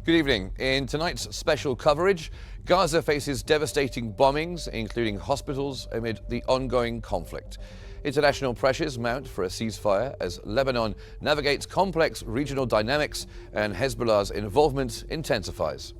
Good evening. In tonight's special coverage, Gaza faces devastating bombings, including hospitals, amid the ongoing conflict. International pressures mount for a ceasefire as Lebanon navigates complex regional dynamics and Hezbollah's involvement intensifies.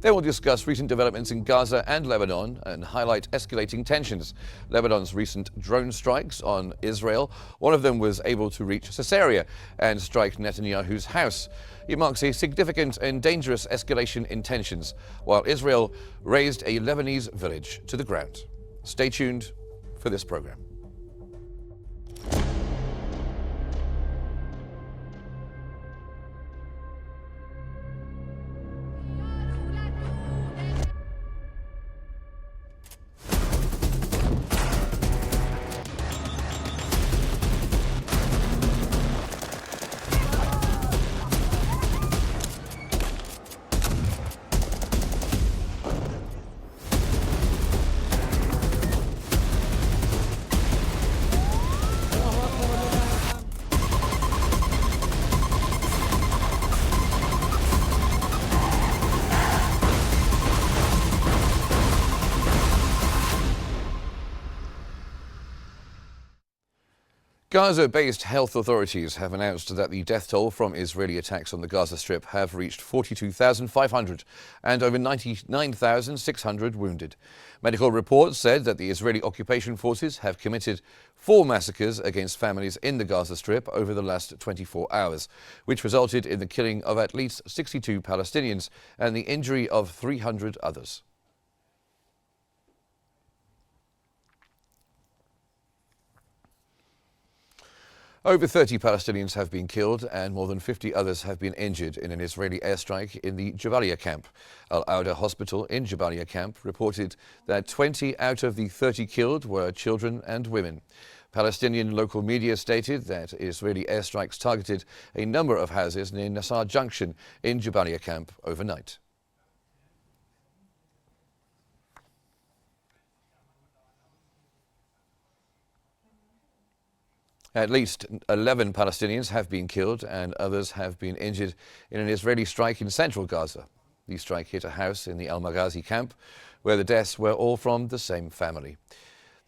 Then we'll discuss recent developments in Gaza and Lebanon and highlight escalating tensions. Lebanon's recent drone strikes on Israel. One of them was able to reach Caesarea and strike Netanyahu's house. It marks a significant and dangerous escalation in tensions, while Israel razed a Lebanese village to the ground. Stay tuned for this program. Gaza-based health authorities have announced that the death toll from Israeli attacks on the Gaza Strip have reached 42,500 and over 99,600 wounded. Medical reports said that the Israeli occupation forces have committed 4 massacres against families in the Gaza Strip over the last 24 hours, which resulted in the killing of at least 62 Palestinians and the injury of 300 others. Over 30 Palestinians have been killed and more than 50 others have been injured in an Israeli airstrike in the Jabalia camp. Al-Auda Hospital in Jabalia camp reported that 20 out of the 30 killed were children and women. Palestinian local media stated that Israeli airstrikes targeted a number of houses near Nassar Junction in Jabalia camp overnight. At least 11 Palestinians have been killed and others have been injured in an Israeli strike in central Gaza. The strike hit a house in the Al-Maghazi camp where the deaths were all from the same family.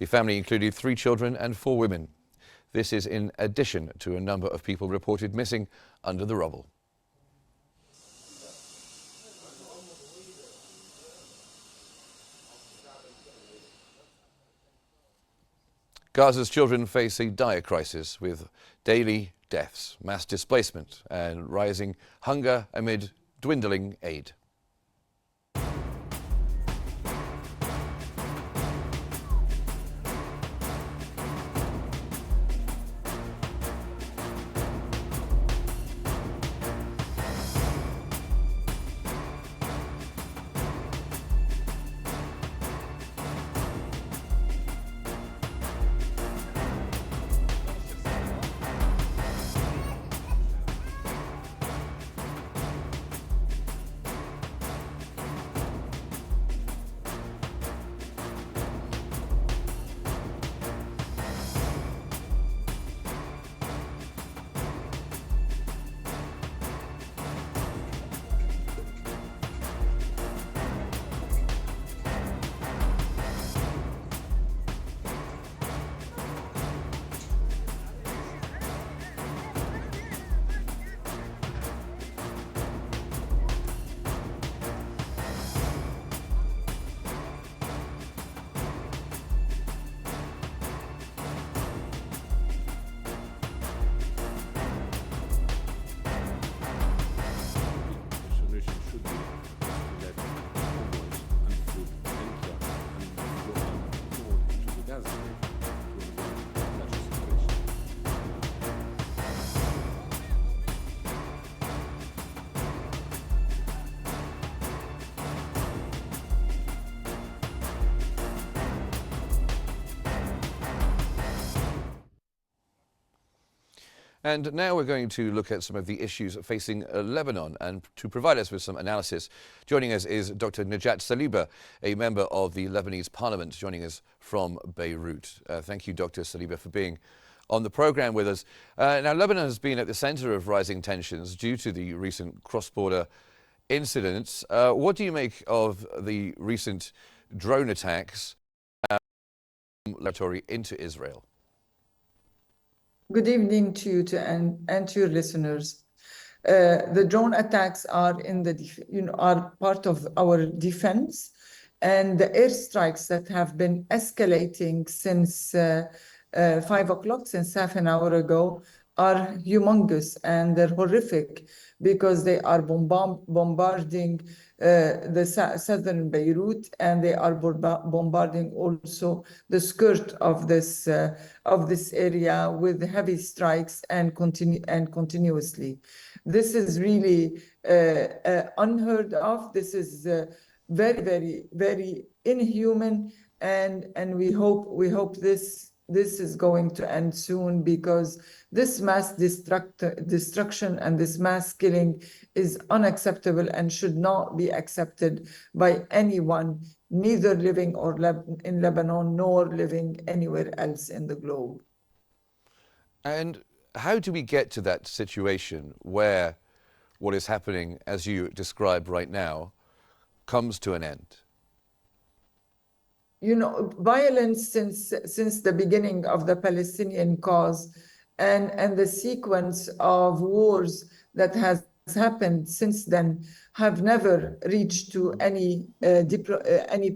The family included 3 children and 4 women. This is in addition to a number of people reported missing under the rubble. Gaza's children face a dire crisis with daily deaths, mass displacement and rising hunger amid dwindling aid. And now we're going to look at some of the issues facing Lebanon. And to provide us with some analysis, joining us is Dr. Najat Saliba, a member of the Lebanese Parliament, joining us from Beirut. Thank you, Dr. Saliba, for being on the program with us. Now, Lebanon has been at the center of rising tensions due to the recent cross-border incidents. What do you make of the recent drone attacks into Israel? Good evening to you and to your listeners. The drone attacks are are part of our defense, and the airstrikes that have been escalating since 5 o'clock, since half an hour ago, are humongous and they're horrific because they are bombarding southern Beirut, and they are bombarding also the skirt of this area with heavy strikes and continuously. This is really unheard of. This is very, very, very inhuman, and we hope this is going to end soon, because this mass destruction and this mass killing is unacceptable and should not be accepted by anyone, neither living in Lebanon nor living anywhere else in the globe. And how do we get to that situation where what is happening, as you described right now, comes to an end? Violence since the beginning of the Palestinian cause and the sequence of wars that has happened since then have never reached to any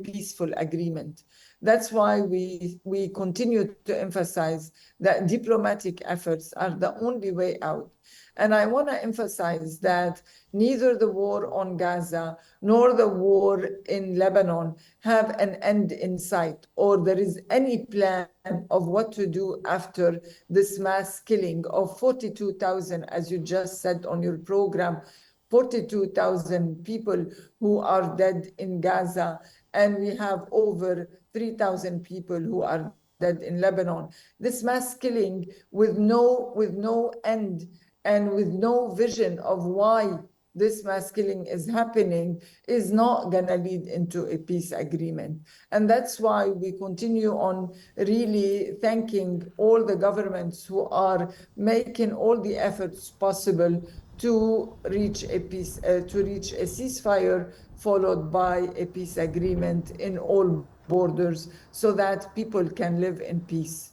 peaceful agreement. That's why we continue to emphasize that diplomatic efforts are the only way out. And I want to emphasize that neither the war on Gaza nor the war in Lebanon have an end in sight, or there is any plan of what to do after this mass killing of 42,000, as you just said on your program, 42,000 people who are dead in Gaza, and we have over 3,000 people who are dead in Lebanon. This mass killing with no end and with no vision of why this mass killing is happening is not going to lead into a peace agreement. And that's why we continue on really thanking all the governments who are making all the efforts possible to reach a ceasefire followed by a peace agreement in all borders so that people can live in peace.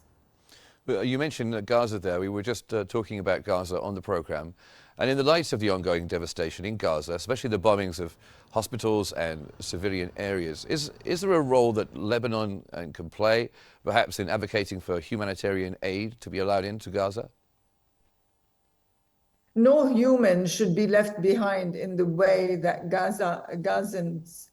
You mentioned Gaza there. We were just talking about Gaza on the program. And in the light of the ongoing devastation in Gaza, especially the bombings of hospitals and civilian areas, is there a role that Lebanon can play, perhaps in advocating for humanitarian aid to be allowed into Gaza? No human should be left behind in the way that Gazans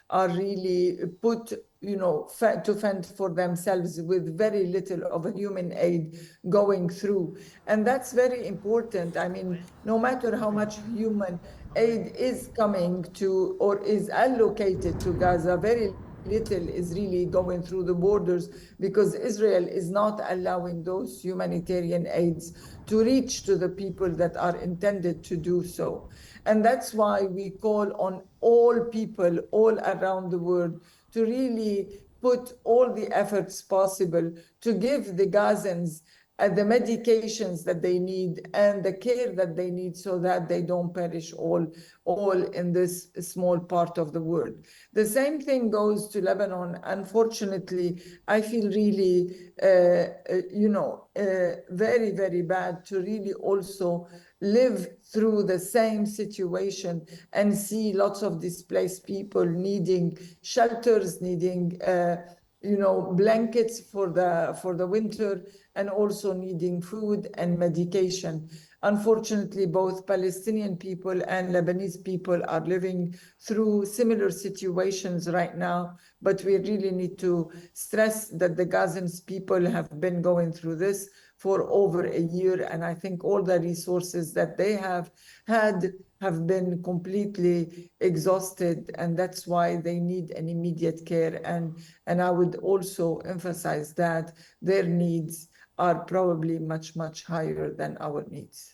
are really put, to fend for themselves with very little of a human aid going through. And that's very important. I mean, no matter how much human aid is coming to or is allocated to Gaza, very little is really going through the borders, because Israel is not allowing those humanitarian aids to reach to the people that are intended to do so. And that's why we call on all people all around the world to really put all the efforts possible to give the Gazans the medications that they need and the care that they need, so that they don't perish all in this small part of the world. The same thing goes to Lebanon. Unfortunately, I feel really, very, very bad to really also live through the same situation and see lots of displaced people needing shelters, needing blankets for the winter, and also needing food and medication. Unfortunately, both Palestinian people and Lebanese people are living through similar situations right now, but we really need to stress that the Gazan people have been going through this for over a year, and I think all the resources that they have had have been completely exhausted, and that's why they need an immediate care. And I would also emphasize that their needs are probably much, much higher than our needs.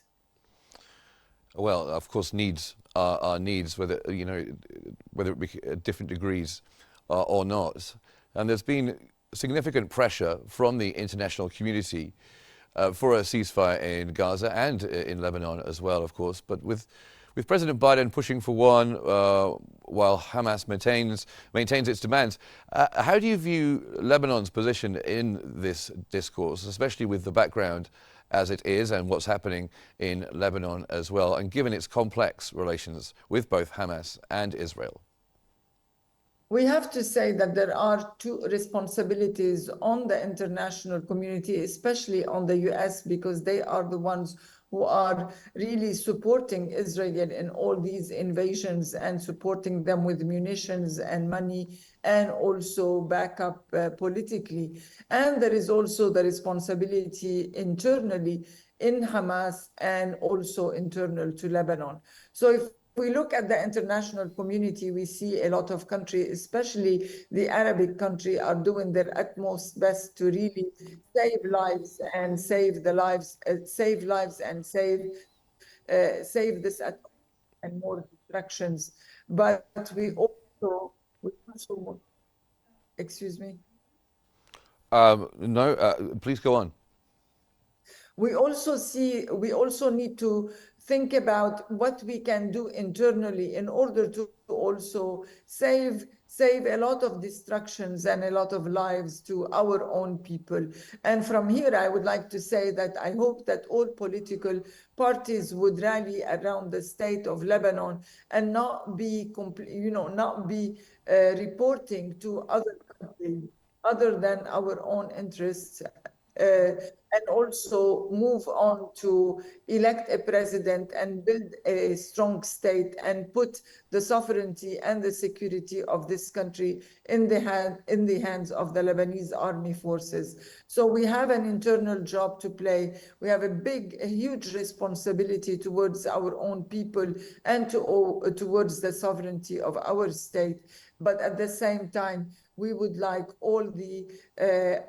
Well, of course, needs are needs, whether it be at different degrees or not. And there's been significant pressure from the international community for a ceasefire in Gaza and in Lebanon as well, of course. But with With President Biden pushing for one while Hamas maintains its demands, how do you view Lebanon's position in this discourse, especially with the background as it is and what's happening in Lebanon as well, and given its complex relations with both Hamas and Israel? We have to say that there are two responsibilities on the international community, especially on the US, because they are the ones who are really supporting Israel in all these invasions and supporting them with munitions and money and also backup politically. And there is also the responsibility internally in Hamas and also internal to Lebanon. So if we look at the international community, we see a lot of countries, especially the Arabic country, are doing their utmost best to really save lives and save the lives, save lives and save this and more destructions. But we also, excuse me. No, please go on. We also need to think about what we can do internally in order to also save a lot of destructions and a lot of lives to our own people. And from here, I would like to say that I hope that all political parties would rally around the state of Lebanon and not be reporting to other countries other than our own interests. And also move on to elect a president and build a strong state and put the sovereignty and the security of this country in the hands of the Lebanese army forces. So we have an internal job to play. We have a huge responsibility towards our own people and towards the sovereignty of our state. But at the same time, we would like all the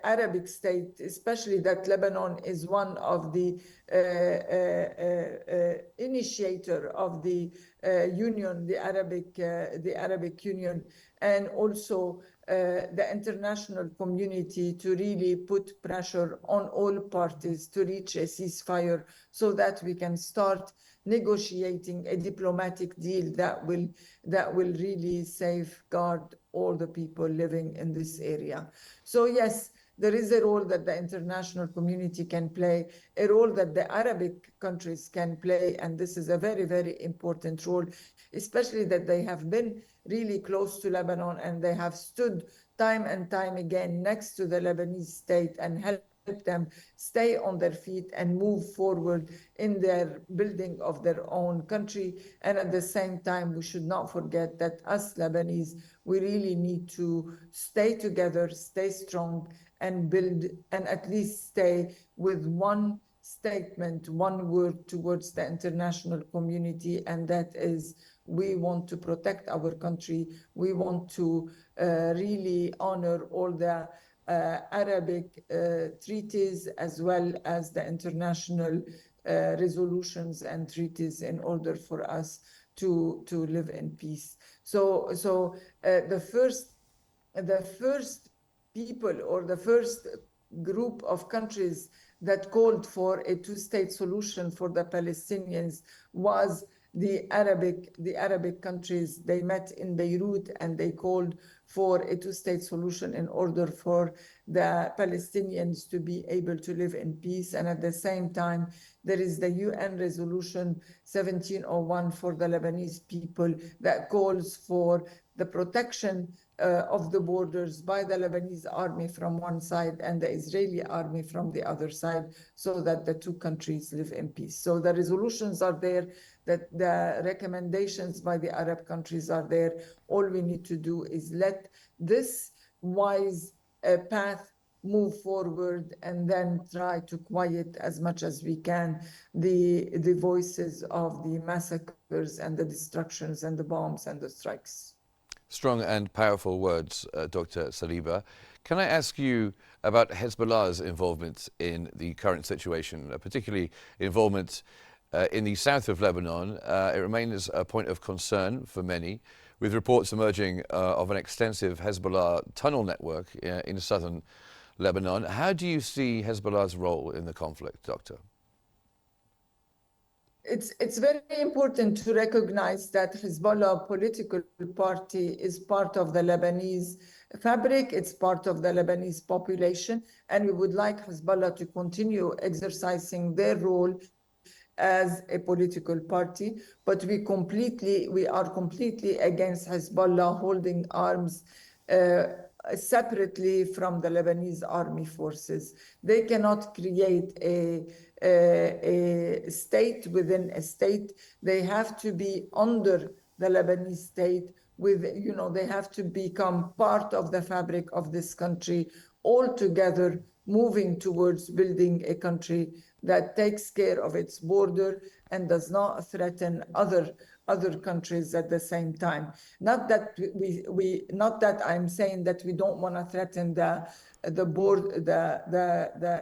Arabic states, especially that Lebanon is one of the initiator of the union, the Arabic Union, and also the international community to really put pressure on all parties to reach a ceasefire so that we can start negotiating a diplomatic deal that will really safeguard all the people living in this area. So yes, there is a role that the international community can play, a role that the Arabic countries can play, and this is a very, very important role, especially that they have been really close to Lebanon and they have stood time and time again next to the Lebanese state and helped them stay on their feet and move forward in their building of their own country. And at the same time, we should not forget that us Lebanese, we really need to stay together, stay strong, and build, and at least stay with one statement, one word towards the international community, and that is we want to protect our country. We want to really honor all the Arabic treaties as well as the international resolutions and treaties in order for us to live in peace. So the first people or the first group of countries that called for a two-state solution for the Palestinians was the Arabic countries. They met in Beirut and they called for a two-state solution in order for the Palestinians to be able to live in peace. And at the same time, there is the UN resolution 1701 for the Lebanese people that calls for the protection of the borders by the Lebanese army from one side and the Israeli army from the other side, so that the two countries live in peace. So the resolutions are there, that the recommendations by the Arab countries are there. All we need to do is let this wise path move forward and then try to quiet as much as we can the voices of the massacres and the destructions and the bombs and the strikes. Strong and powerful words, Dr. Saliba. Can I ask you about Hezbollah's involvement in the current situation, particularly involvement in the south of Lebanon? It remains a point of concern for many, with reports emerging of an extensive Hezbollah tunnel network in southern Lebanon. How do you see Hezbollah's role in the conflict, Doctor? It's very important to recognize that Hezbollah political party is part of the Lebanese fabric, it's part of the Lebanese population, and we would like Hezbollah to continue exercising their role as a political party, but we are completely against Hezbollah holding arms separately from the Lebanese army forces. They cannot create a state within a state. They have to be under the Lebanese state they have to become part of the fabric of this country, all together moving towards building a country that takes care of its border and does not threaten other countries at the same time. Not that not that I'm saying that we don't want to threaten the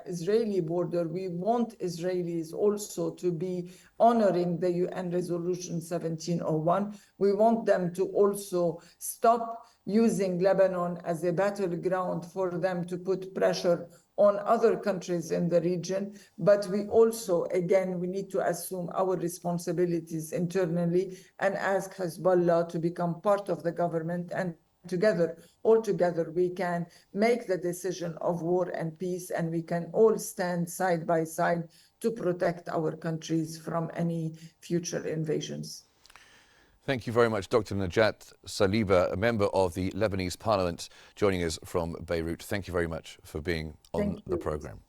Israeli border. We want Israelis also to be honoring the UN Resolution 1701. We want them to also stop using Lebanon as a battleground for them to put pressure on other countries in the region. But we also, again, we need to assume our responsibilities internally and ask Hezbollah to become part of the government, and all together, we can make the decision of war and peace, and we can all stand side by side to protect our countries from any future invasions. Thank you very much, Dr. Najat Saliba, a member of the Lebanese Parliament, joining us from Beirut. Thank you very much for being on the program.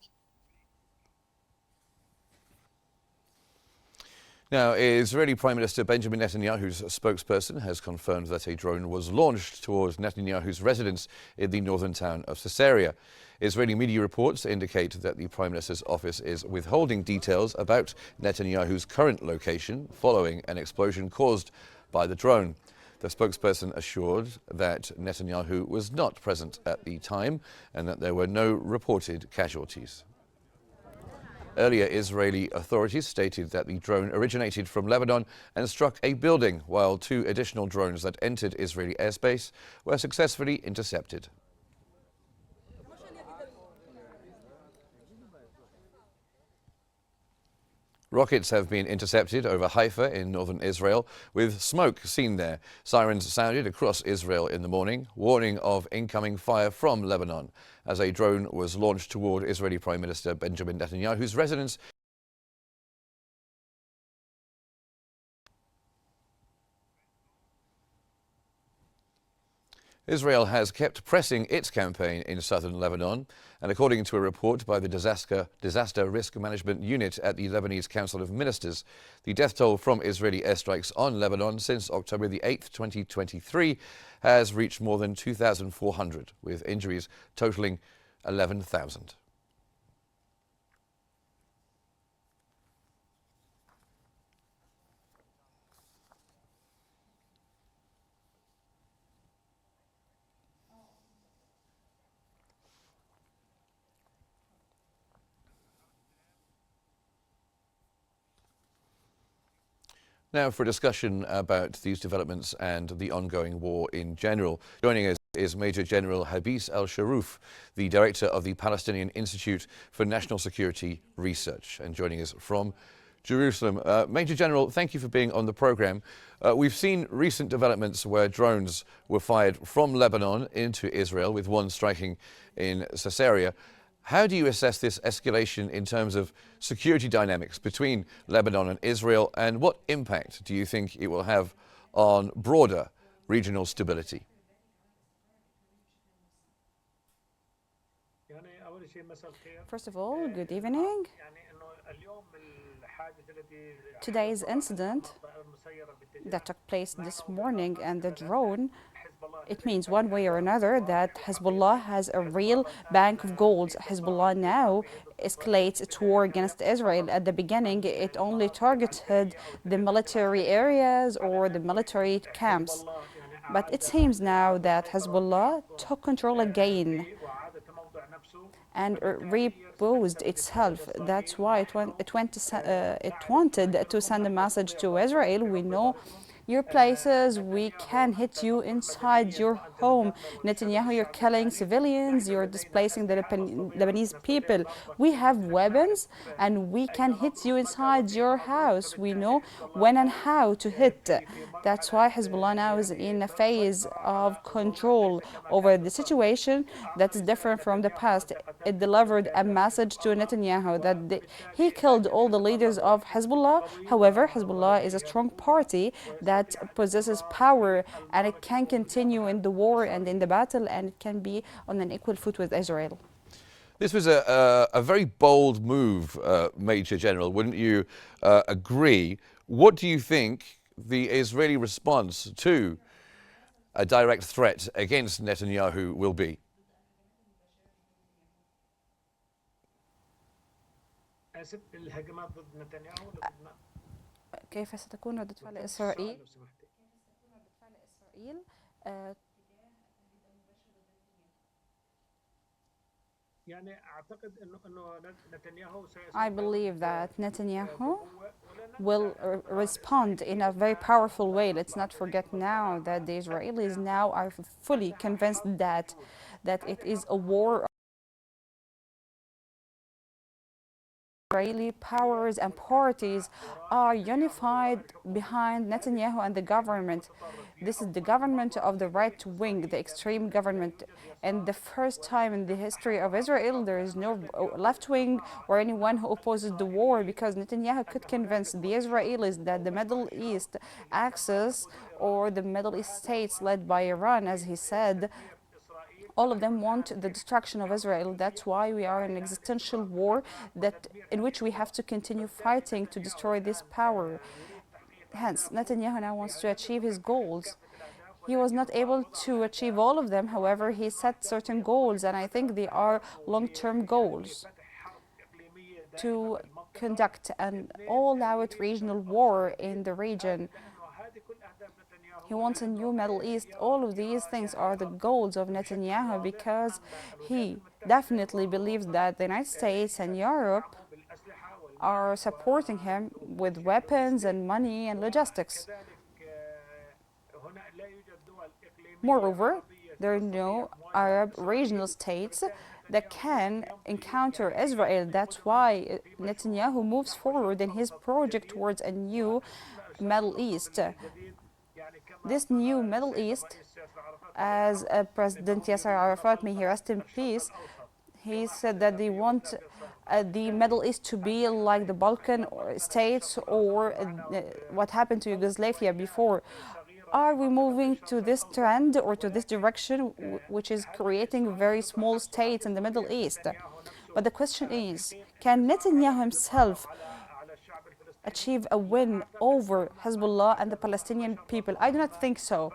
Now, Israeli Prime Minister Benjamin Netanyahu's spokesperson has confirmed that a drone was launched towards Netanyahu's residence in the northern town of Caesarea. Israeli media reports indicate that the Prime Minister's office is withholding details about Netanyahu's current location following an explosion caused by the drone. The spokesperson assured that Netanyahu was not present at the time and that there were no reported casualties. Earlier, Israeli authorities stated that the drone originated from Lebanon and struck a building, while 2 additional drones that entered Israeli airspace were successfully intercepted. Rockets have been intercepted over Haifa in northern Israel, with smoke seen there. Sirens sounded across Israel in the morning, warning of incoming fire from Lebanon, as a drone was launched toward Israeli Prime Minister Benjamin Netanyahu's residence. Israel has kept pressing its campaign in southern Lebanon, and according to a report by the Disaster Risk Management Unit at the Lebanese Council of Ministers, the death toll from Israeli airstrikes on Lebanon since October the 8th, 2023 has reached more than 2,400, with injuries totaling 11,000. Now, for a discussion about these developments and the ongoing war in general, joining us is Major General Habis al-Sharoof, the director of the Palestinian Institute for National Security Research, and joining us from Jerusalem. Major General, thank you for being on the program. We've seen recent developments where drones were fired from Lebanon into Israel, with one striking in Caesarea. How do you assess this escalation in terms of security dynamics between Lebanon and Israel, and what impact do you think it will have on broader regional stability? First of all, good evening. Today's incident that took place this morning and the drone, it means one way or another that Hezbollah has a real bank of gold. Hezbollah now escalates its war against Israel. At the beginning, it only targeted the military areas or the military camps. But it seems now that Hezbollah took control again and reposed itself. That's why it wanted to send a message to Israel. We know your places, we can hit you inside your home. Netanyahu, you're killing civilians, you're displacing the Lebanese people. We have weapons and we can hit you inside your house. We know when and how to hit. That's why Hezbollah now is in a phase of control over the situation that is different from the past. It delivered a message to Netanyahu that he killed all the leaders of Hezbollah. However, Hezbollah is a strong party that possesses power, and it can continue in the war and in the battle, and it can be on an equal foot with Israel. This was a very bold move, Major General, wouldn't you agree? What do you think the Israeli response to a direct threat against Netanyahu will be? كيف ستكون ردة فعل إسرائيل؟ I believe that Netanyahu will respond in a very powerful way. Let's not forget now that the Israelis now are fully convinced that it is a war. Israeli powers and parties are unified behind Netanyahu and the government. This is the government of the right wing, the extreme government. And the first time in the history of Israel, there is no left wing or anyone who opposes the war, because Netanyahu could convince the Israelis that the Middle East axis, or the Middle East states led by Iran, as he said, all of them want the destruction of Israel. That's why we are in an existential war in which we have to continue fighting to destroy this power. Hence, Netanyahu now wants to achieve his goals. He was not able to achieve all of them. However, he set certain goals, and I think they are long-term goals. To conduct an all-out regional war in the region. He wants a new Middle East. All of these things are the goals of Netanyahu, because he definitely believes that the United States and Europe are supporting him with weapons and money and logistics. Moreover, there are no Arab regional states that can encounter Israel. That's why Netanyahu moves forward in his project towards a new Middle East. This new Middle East, as President Yasser Arafat, may he rest in peace, he said that they want the Middle East to be like the Balkan states or what happened to Yugoslavia before. Are we moving to this trend or to this direction, which is creating very small states in the Middle East? But the question is, can Netanyahu himself achieve a win over Hezbollah and the Palestinian people? I do not think so.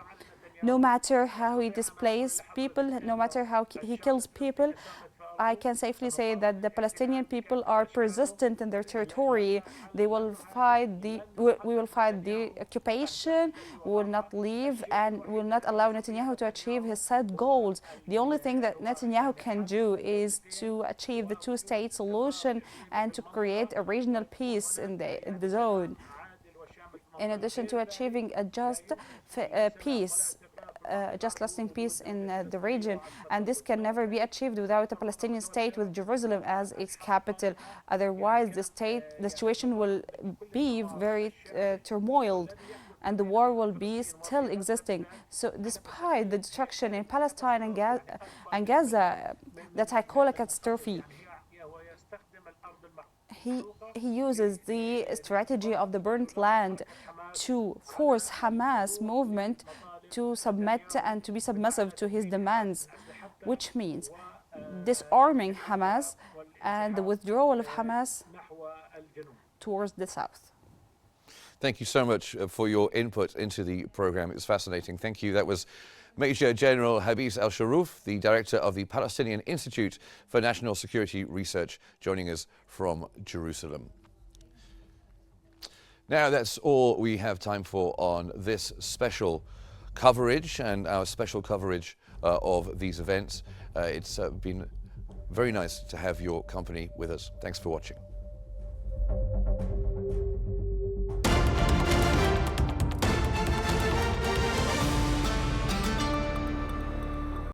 No matter how he displaces people, no matter how he kills people, I can safely say that the Palestinian people are persistent in their territory. They will fight we will fight the occupation, we will not leave, and will not allow Netanyahu to achieve his set goals. The only thing that Netanyahu can do is to achieve the two-state solution and to create a regional peace in the zone. In addition to achieving a just peace, just lasting peace in the region, and this can never be achieved without a Palestinian state with Jerusalem as its capital. Otherwise, the situation will be very turmoiled, and the war will be still existing. So despite the destruction in Palestine and Gaza that I call a catastrophe, he uses the strategy of the burnt land to force Hamas movement to submit and to be submissive to his demands, which means disarming Hamas and the withdrawal of Hamas towards the south. Thank you so much for your input into the program. It was fascinating. Thank you. That was Major General Habis Al-Sharuf, the director of the Palestinian Institute for National Security Research, joining us from Jerusalem. Now, that's all we have time for on this special coverage and our special coverage of these events. It's been very nice to have your company with us. Thanks for watching.